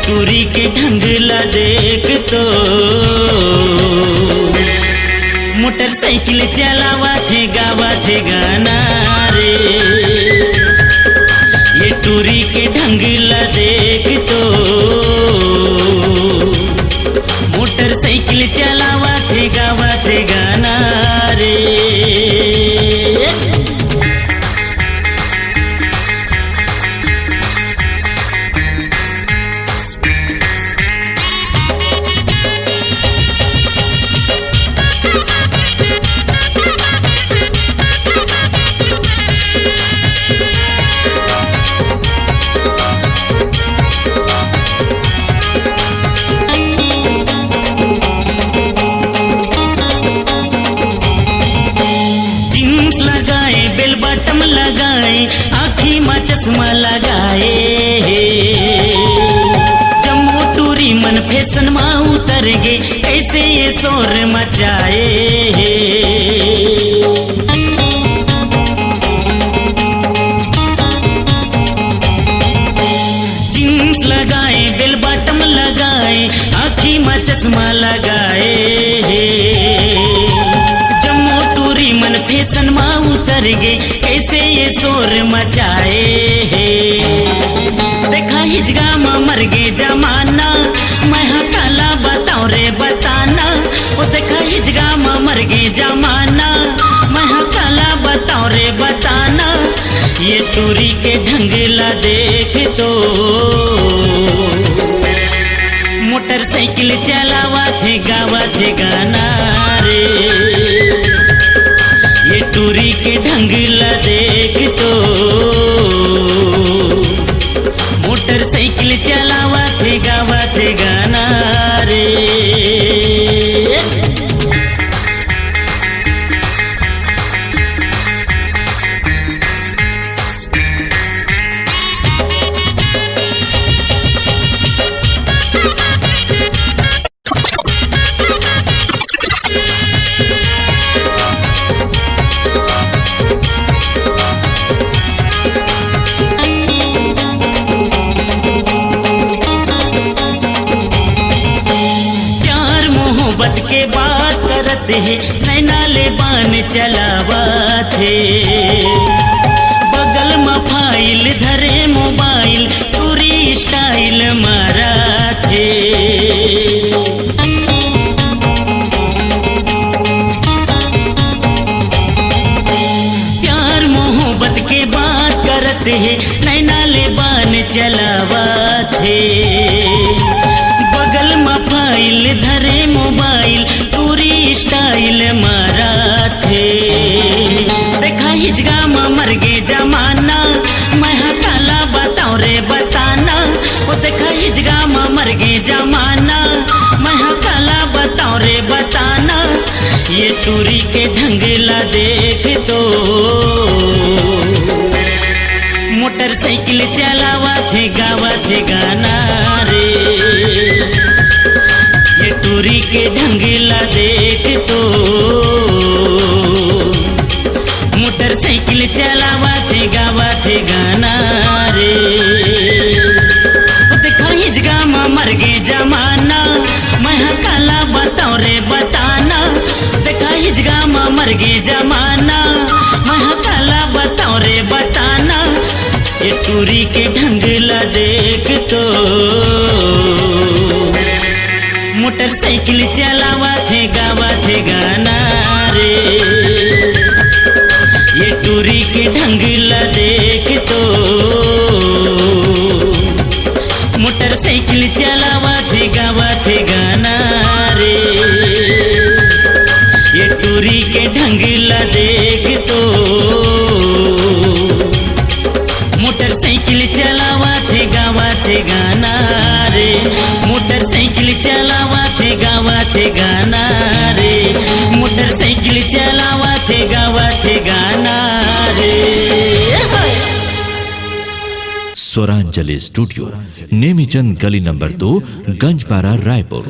टूरी के ढंगला देख तो मोटरसाइकिल चलावा थे गावा थे गाना रे। ये टूरी के ढंगला देख तो मोटरसाइकिल चलावा थे गावा थे गाना रे। बेल बटम लगाए आँखी में चश्मा लगाए जम्मू टूरी मन फैशन में उतर गे कैसे ये शोर मचाए। जींस लगाए बेल बटम लगाए आँखी में चश्मा लगाए मन फैशन में उतर गे कैसे ये शोर मचाए। देखा हिजगा में मर गे जमाना मैं काला बताओ रे बताना। वो देखा हिजगा में मर गे जमाना मैं काला बताओ रे बताना। ये टूरी के ढंगला देख तो मोटरसाइकिल चलावा थे गावा थे गाना रे। ये टूरी के ढंगला देख तो मोटरसाइकिल चलावा थे गावा थे गाना रे। के बात करते हैं नैना ले बान चलावा थे बगल में फाइल धरे मोबाइल पूरी स्टाइल मारा थे। प्यार मोहब्बत के बात करते हैं नैना ले बान चलावा थे बगल में फाइल धरे मोबाइल पूरी स्टाइल मारा थे। देखा हिजगा में मर गे जमाना मैं काला बताओ रे बताना। वो देखा हिजगा में मर गे जमाना मैं काला बताओ रे बताना। ये टूरी के ढंगला देख तो मोटरसाइकिल चलावा थे गावा थे गाना रे। ये टूरी के ढंगला देख तो मोटरसाइकिल चलावा थे गावा थे गाना रे। देखा हिजगा में मर गे जमाना मैं काला बताओ रे बताना। देखा हिजगा में मर गे जमाना मैं काला बताओ रे बताना। ये टूरी के ढंगला देख तो मोटरसाइकिल चलावा थे गावा थे गाना रे। ये टूरी के ढंगला देख तो मोटरसाइकिल चलावा थे गावा थे गाना रे। ये टूरी के ढंगला देख तो मोटरसाइकिल चलावा थे गावा थे गाना रे। मोटरसाइकिल चलावा थे गावा थे गाना रे। मोटरसाइकिल चलावा थे गावा थे गाना रे। स्वरांजलि स्टूडियो नेमीचंद गली नंबर 2 गंजपारा रायपुर।